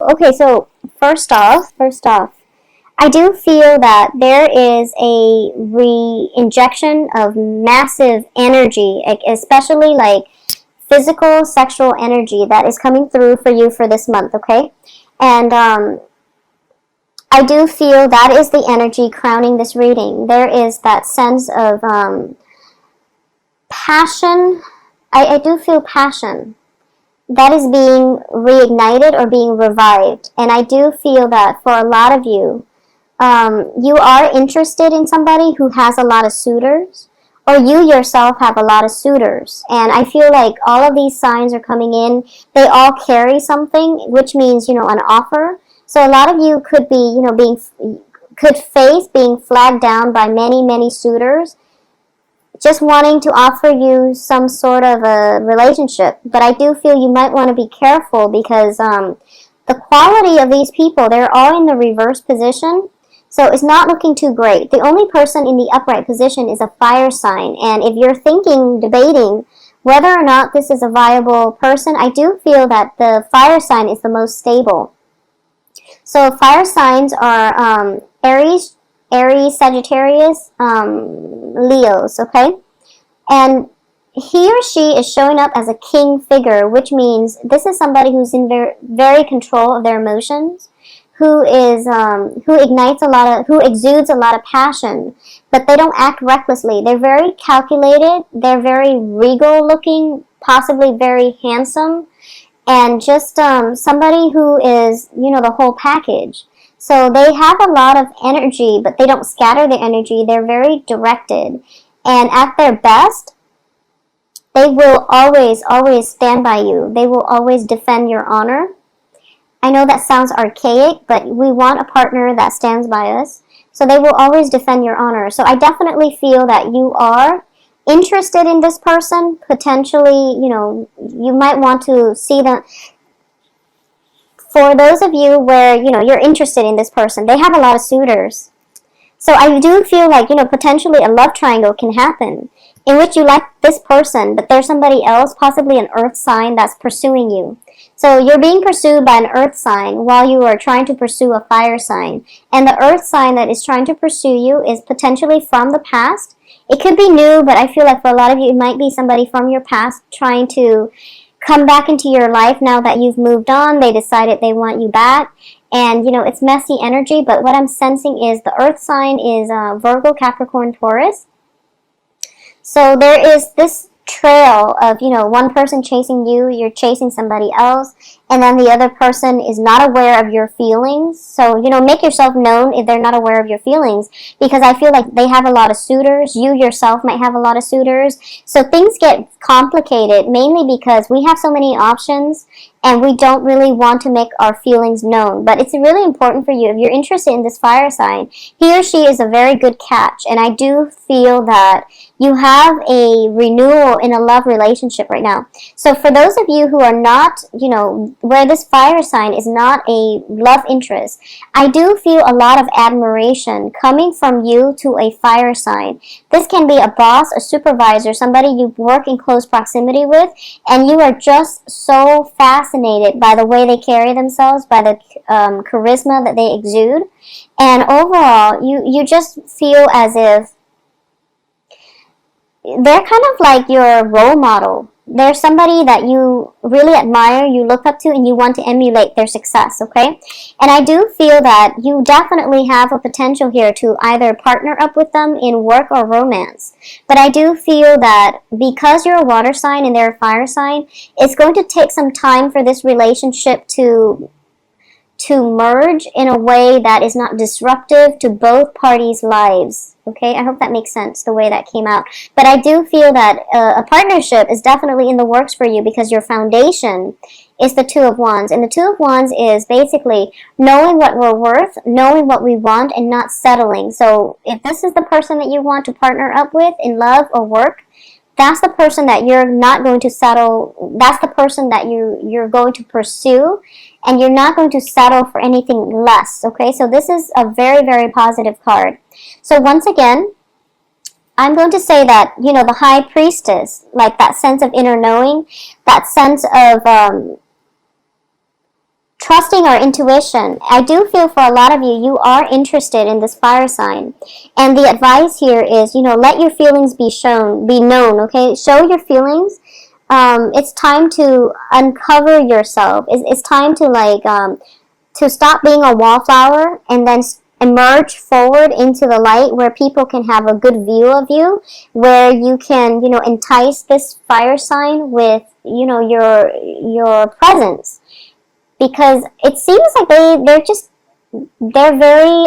Okay, so first off, I do feel that there is a re-injection of massive energy, especially like physical, sexual energy that is coming through for you for this month, okay? And I do feel that is the energy crowning this reading. There is that sense of passion. I do feel passion that is being reignited or being revived. And I do feel that for a lot of you, you are interested in somebody who has a lot of suitors, or you yourself have a lot of suitors. And I feel like all of these signs are coming in. They all carry something, which means, an offer. So a lot of you could be, could face being flagged down by many, many suitors, just wanting to offer you some sort of a relationship. But I do feel you might want to be careful because the quality of these people, they're all in the reverse position. So it's not looking too great. The only person in the upright position is a fire sign. And if you're debating whether or not this is a viable person, I do feel that the fire sign is the most stable. So fire signs are Aries, Sagittarius, Leos, okay? And he or she is showing up as a king figure, which means this is somebody who's in very control of their emotions, who exudes a lot of passion, but they don't act recklessly. They're very calculated, they're very regal looking, possibly very handsome, and just somebody who is, the whole package. So they have a lot of energy, but they don't scatter their energy. They're very directed. And at their best, they will always, always stand by you. They will always defend your honor. I know that sounds archaic, but we want a partner that stands by us. So they will always defend your honor. So I definitely feel that you are interested in this person. Potentially, you might want to see them. For those of you where, you're interested in this person, they have a lot of suitors. So I do feel like, potentially a love triangle can happen in which you like this person, but there's somebody else, possibly an earth sign, that's pursuing you. So you're being pursued by an earth sign while you are trying to pursue a fire sign. And the earth sign that is trying to pursue you is potentially from the past. It could be new, but I feel like for a lot of you, it might be somebody from your past trying to come back into your life now that you've moved on. They decided they want you back. And, it's messy energy, but what I'm sensing is the earth sign is Virgo, Capricorn, Taurus. So there is this trail of, one person chasing you, you're chasing somebody else, and then the other person is not aware of your feelings. So, make yourself known if they're not aware of your feelings, because I feel like they have a lot of suitors. You yourself might have a lot of suitors. So things get complicated, mainly because we have so many options and we don't really want to make our feelings known. But it's really important for you, if you're interested in this fire sign, he or she is a very good catch. And I do feel that you have a renewal in a love relationship right now. So for those of you who are not, where this fire sign is not a love interest, I do feel a lot of admiration coming from you to a fire sign. This can be a boss, a supervisor, somebody you work in close proximity with, and you are just so fascinated by the way they carry themselves, by the charisma that they exude. And overall, you just feel as if they're kind of like your role model. They're somebody that you really admire, you look up to, and you want to emulate their success, okay? And I do feel that you definitely have a potential here to either partner up with them in work or romance. But I do feel that because you're a water sign and they're a fire sign, it's going to take some time for this relationship to merge in a way that is not disruptive to both parties' lives. Okay, I hope that makes sense, the way that came out. But I do feel that a partnership is definitely in the works for you, because your foundation is the Two of Wands. And the Two of Wands is basically knowing what we're worth, knowing what we want, and not settling. So if this is the person that you want to partner up with in love or work, that's the person that you're not going to settle. That's the person that you're going to pursue, and you're not going to settle for anything less, okay? So this is a very, very positive card. So once again, I'm going to say that, the High Priestess, like that sense of inner knowing, that sense of trusting our intuition. I do feel for a lot of you, you are interested in this fire sign. And the advice here is, let your feelings be known, okay? Show your feelings. It's time to uncover yourself. It's time to to stop being a wallflower and then emerge forward into the light where people can have a good view of you, where you can, entice this fire sign with, your presence. Because it seems like they're very,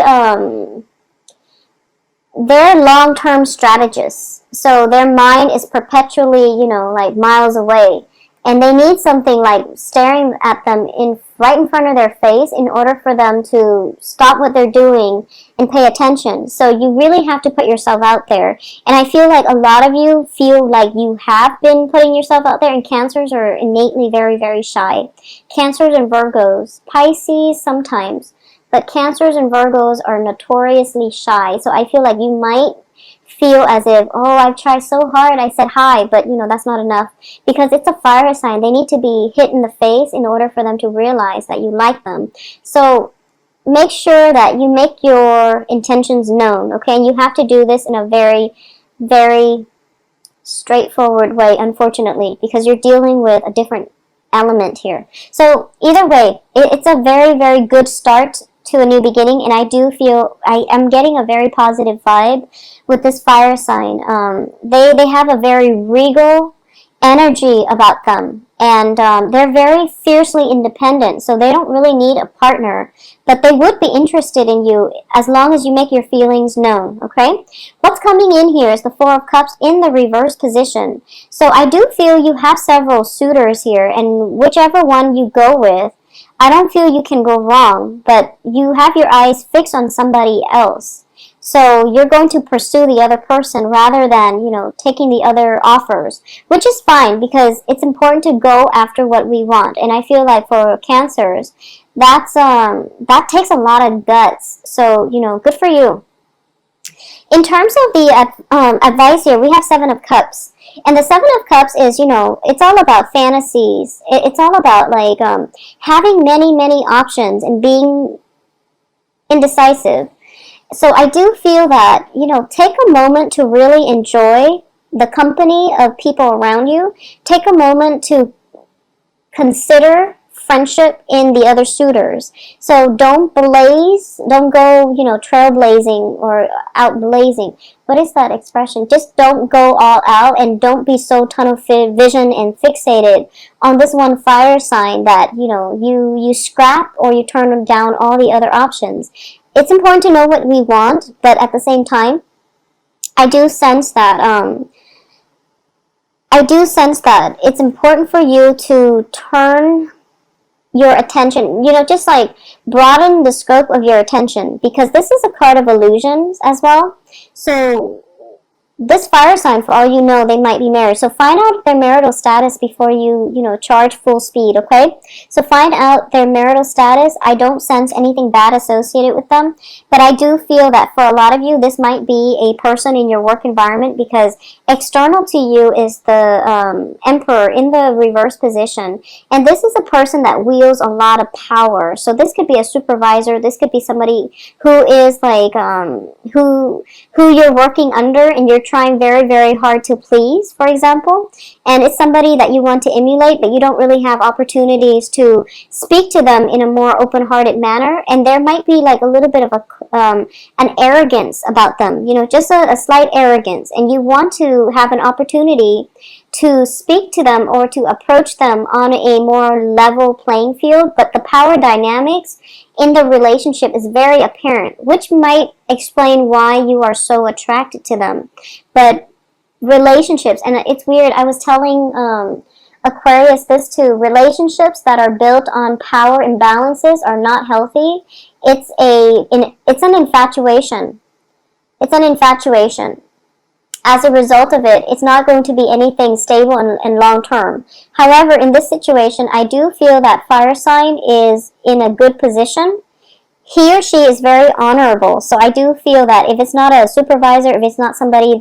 they're long-term strategists. So their mind is perpetually, like miles away. And they need something like staring at them right in front of their face in order for them to stop what they're doing and pay attention. So you really have to put yourself out there. And I feel like a lot of you feel like you have been putting yourself out there, and Cancers are innately very, very shy. Cancers and Virgos, Pisces sometimes, but Cancers and Virgos are notoriously shy. So I feel like you might feel as if, oh, I've tried so hard, I said hi, but that's not enough, because it's a fire sign. They need to be hit in the face in order for them to realize that you like them. So make sure that you make your intentions known, okay? And you have to do this in a very, very straightforward way, unfortunately, because you're dealing with a different element here. So either way, it's a very, very good start to a new beginning, and I do feel I am getting a very positive vibe with this fire sign. They have a very regal energy about them, and they're very fiercely independent, so they don't really need a partner, but they would be interested in you as long as you make your feelings known, okay? What's coming in here is the Four of Cups in the reverse position. So I do feel you have several suitors here, and whichever one you go with, I don't feel you can go wrong, but you have your eyes fixed on somebody else. So you're going to pursue the other person rather than, taking the other offers, which is fine because it's important to go after what we want. And I feel like for Cancers, that takes a lot of guts. So, good for you. In terms of the advice here, we have Seven of Cups. And the Seven of Cups is, it's all about fantasies. It's all about, having many, many options and being indecisive. So I do feel that, take a moment to really enjoy the company of people around you. Take a moment to consider friendship in the other suitors. So don't go, trailblazing or out blazing. What is that expression? Just don't go all out, and don't be so tunnel vision and fixated on this one fire sign that, you scrap or you turn down all the other options. It's important to know what we want, but at the same time, I do sense that it's important for you to turn your attention, just broaden the scope of your attention, because this is a card of illusions as well. So this fire sign, for all you know, they might be married. So find out their marital status before you, charge full speed, okay? So find out their marital status. I don't sense anything bad associated with them, but I do feel that for a lot of you, this might be a person in your work environment, because external to you is the Emperor in the reverse position. And this is a person that wields a lot of power. So this could be a supervisor. This could be somebody who is who you're working under, and you're trying very, very hard to please, for example. And it's somebody that you want to emulate, but you don't really have opportunities to speak to them in a more open-hearted manner. And there might be a little bit of an arrogance about them, just a slight arrogance. And you want to have an opportunity to speak to them or to approach them on a more level playing field, but the power dynamics in the relationship is very apparent, which might explain why you are so attracted to them. But relationships, and it's weird, I was telling Aquarius this too, relationships that are built on power imbalances are not healthy. It's an infatuation. It's an infatuation. As a result of it, it's not going to be anything stable and long-term. However, in this situation, I do feel that fire sign is in a good position. He or she is very honorable. So I do feel that if it's not a supervisor, if it's not somebody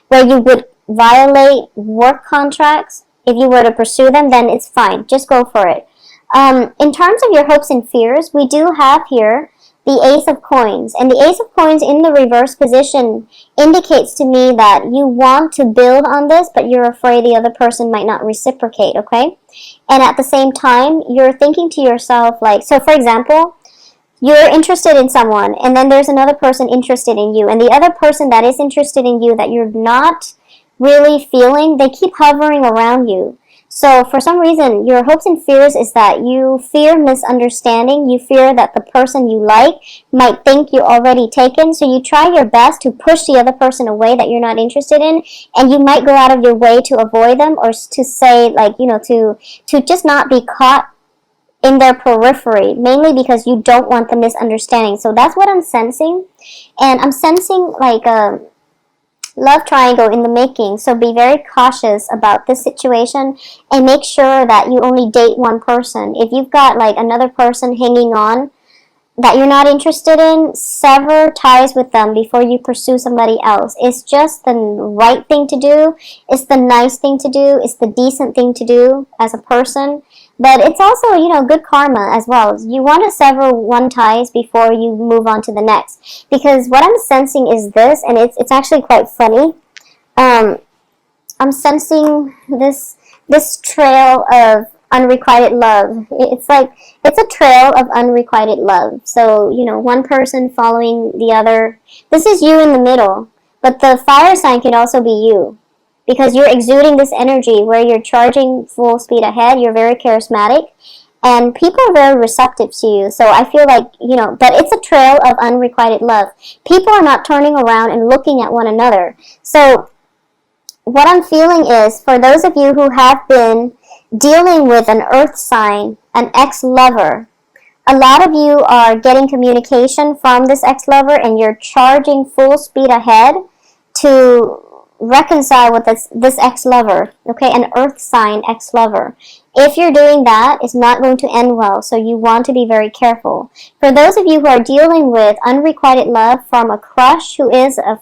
where you would violate work contracts, if you were to pursue them, then it's fine. Just go for it. In terms of your hopes and fears, we do have here the Ace of Coins. And the Ace of Coins in the reverse position indicates to me that you want to build on this, but you're afraid the other person might not reciprocate, okay? And at the same time, you're thinking to yourself, like, so for example, you're interested in someone, and then there's another person interested in you, and the other person that is interested in you that you're not really feeling, they keep hovering around you. So for some reason, your hopes and fears is that you fear misunderstanding. You fear that the person you like might think you're already taken. So you try your best to push the other person away that you're not interested in. And you might go out of your way to avoid them, or to say, like, you know, to just not be caught in their periphery, mainly because you don't want the misunderstanding. So that's what I'm sensing. And I'm sensing like a love triangle in the making. So be very cautious about this situation and make sure that you only date one person. If you've got like another person hanging on that you're not interested in, sever ties with them before you pursue somebody else. It's just the right thing to do. It's the nice thing to do. It's the decent thing to do as a person. But it's also, you know, good karma as well. You want to sever one ties before you move on to the next. Because what I'm sensing is this, and it's actually quite funny. I'm sensing this trail of unrequited love. It's like, it's a trail of unrequited love. So, you know, one person following the other. This is you in the middle. But the fire sign can also be you. Because you're exuding this energy where you're charging full speed ahead. You're very charismatic. And people are very receptive to you. So I feel like, you know, but it's a trail of unrequited love. People are not turning around and looking at one another. So what I'm feeling is, for those of you who have been dealing with an earth sign, an ex-lover, a lot of you are getting communication from this ex-lover and you're charging full speed ahead to reconcile with this ex-lover, okay, an earth sign ex-lover. If you're doing that, it's not going to end well, so you want to be very careful. For those of you who are dealing with unrequited love from a crush who is a,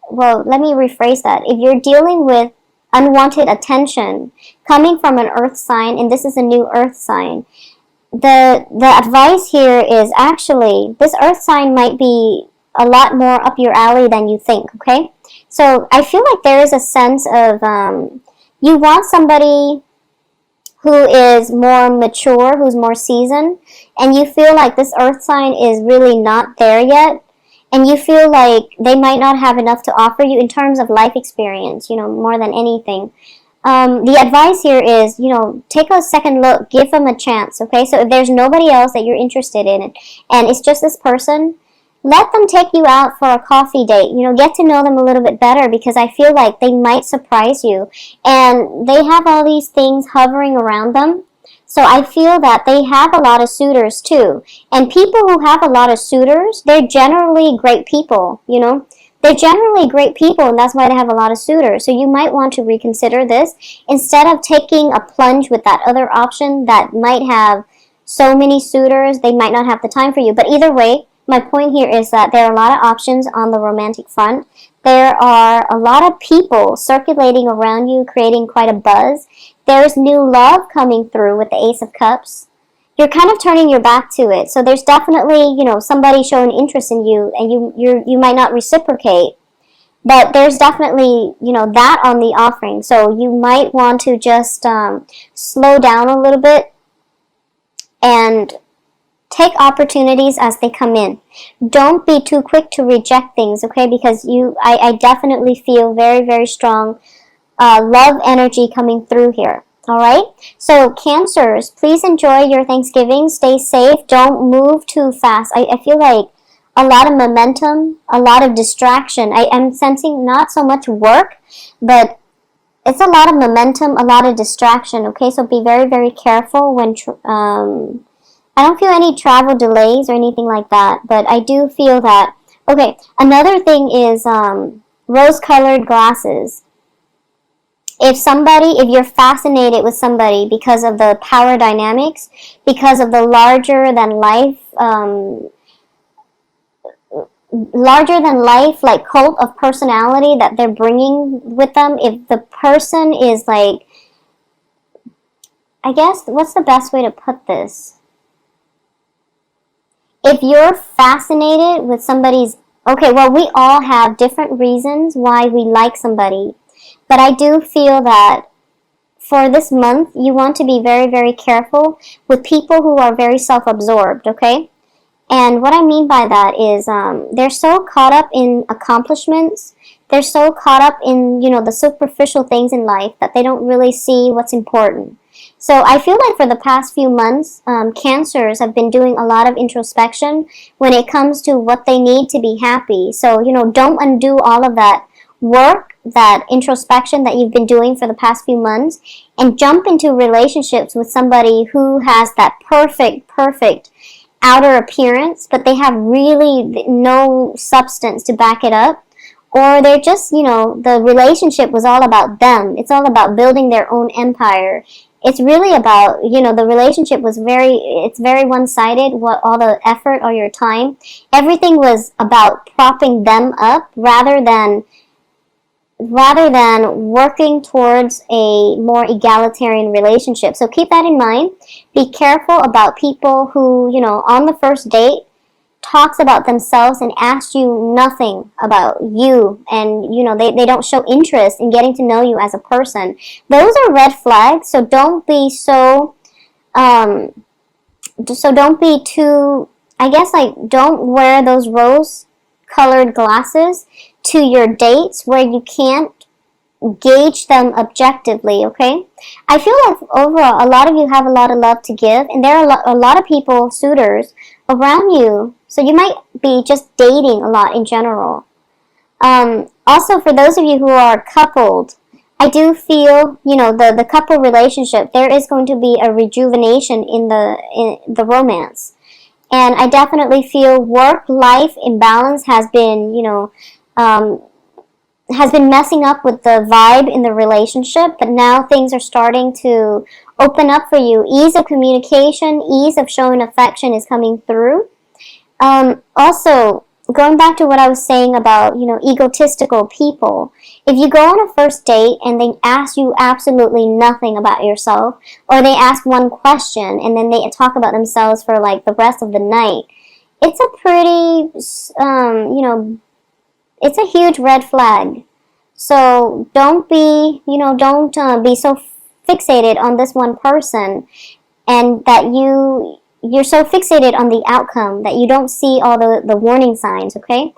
well, let me rephrase that. If you're dealing with unwanted attention coming from an earth sign, and this is a new earth sign, the advice here is actually, this earth sign might be a lot more up your alley than you think, okay? So I feel like there is a sense of, you want somebody who is more mature, who's more seasoned, and you feel like this earth sign is really not there yet, and you feel like they might not have enough to offer you in terms of life experience, you know, more than anything. The advice here is, you know, take a second look, give them a chance, okay? So if there's nobody else that you're interested in, and it's just this person, let them take you out for a coffee date. You know, get to know them a little bit better, because I feel like they might surprise you. And they have all these things hovering around them. So I feel that they have a lot of suitors too. And people who have a lot of suitors, they're generally great people, you know. They're generally great people, and that's why they have a lot of suitors. So you might want to reconsider this. Instead of taking a plunge with that other option that might have so many suitors, they might not have the time for you. But either way, my point here is that there are a lot of options on the romantic front. There are a lot of people circulating around you, creating quite a buzz. There's new love coming through with the Ace of Cups. You're kind of turning your back to it. So there's definitely, you know, somebody showing interest in you, and you might not reciprocate. But there's definitely, you know, that on the offering. So you might want to just slow down a little bit and take opportunities as they come in. Don't be too quick to reject things, okay? Because I definitely feel very, very strong love energy coming through here. All right? So Cancers, please enjoy your Thanksgiving. Stay safe. Don't move too fast. I feel like a lot of momentum, a lot of distraction. I am sensing not so much work, but it's a lot of momentum, a lot of distraction, okay? So be very, very careful when I don't feel any travel delays or anything like that, but I do feel that, okay, another thing is rose-colored glasses. If you're fascinated with somebody because of the power dynamics, because of the larger than life like cult of personality that they're bringing with them, if the person is like I guess, what's the best way to put this? If you're fascinated with somebody's, okay, well, we all have different reasons why we like somebody, but I do feel that for this month, you want to be very, very careful with people who are very self-absorbed, okay? And what I mean by that is they're so caught up in accomplishments, they're so caught up in, you know, the superficial things in life that they don't really see what's important. So I feel like for the past few months, Cancers have been doing a lot of introspection when it comes to what they need to be happy. So, you know, don't undo all of that work, that introspection that you've been doing for the past few months, and jump into relationships with somebody who has that perfect outer appearance, but they have really no substance to back it up. Or they're just, you know, the relationship was all about them. It's all about building their own empire. It's really about, you know, the relationship was it's very one-sided, what all the effort or your time. Everything was about propping them up rather than working towards a more egalitarian relationship. So keep that in mind. Be careful about people who, you know, on the first date talks about themselves and asks you nothing about you, and, you know, they don't show interest in getting to know you as a person. Those are red flags. So don't be don't be too, I guess, like, don't wear those rose colored glasses to your dates where you can't gauge them objectively, okay? I feel like overall a lot of you have a lot of love to give, and there are a lot of people, suitors, around you, so you might be just dating a lot in general. Also, for those of you who are coupled, I do feel, you know, the couple relationship, there is going to be a rejuvenation in the romance. And I definitely feel work-life imbalance has been, you know, has been messing up with the vibe in the relationship, but now things are starting to open up for you. Ease of communication, ease of showing affection is coming through. Also, going back to what I was saying about, you know, egotistical people, if you go on a first date and they ask you absolutely nothing about yourself, or they ask one question and then they talk about themselves for like the rest of the night, it's a pretty, you know, it's a huge red flag. So don't be, you know, don't be so fixated on this one person, and that you're so fixated on the outcome that you don't see all the warning signs, okay?